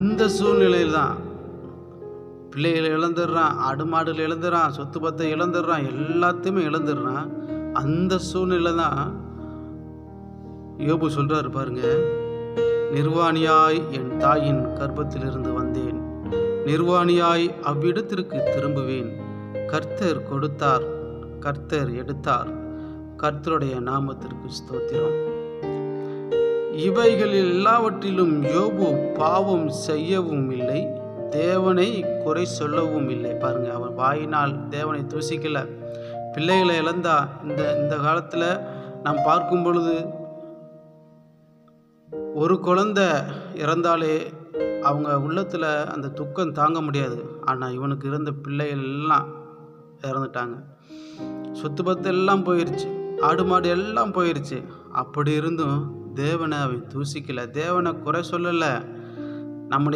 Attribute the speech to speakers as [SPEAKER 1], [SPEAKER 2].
[SPEAKER 1] இந்த சூழ்நிலையில் தான் பிள்ளைகளை இழந்துடுறான், ஆடு மாடுகள் இழந்துடுறான், சொத்து பத்தை இழந்துடுறான், எல்லாத்தையுமே இழந்துடுறான். அந்த சூழ்நிலை தான் யோபு சொல்றாரு பாருங்க, நிர்வாணியாய் என் தாயின் கர்ப்பத்திலிருந்து வந்தேன், நிர்வாணியாய் அவ்விடத்திற்கு திரும்புவேன். கர்த்தர் கொடுத்தார், கர்த்தர் எடுத்தார், கர்த்தருடைய நாமத்திற்கு ஸ்தோத்திரம். இவைகளில் எல்லாவற்றிலும் யோபு பாவம் செய்யவும் இல்லை, தேவனை குறை சொல்லவும் இல்லை. பாருங்க, அவன் வாயினால் தேவனை தூசிக்கல. பிள்ளைகளை இழந்தா இந்த காலத்தில் நாம் பார்க்கும் பொழுது ஒரு குழந்தை இறந்தாலே அவங்க உள்ளத்தில் அந்த துக்கம் தாங்க முடியாது. ஆனால் இவனுக்கு இருந்த பிள்ளைகள் எல்லாம் இறந்துட்டாங்க, சொத்து பத்து எல்லாம் போயிடுச்சு, ஆடு மாடு எல்லாம் போயிடுச்சு. அப்படி இருந்தும் தேவனை அவன் தூசிக்கல, தேவனை குறை சொல்லலை.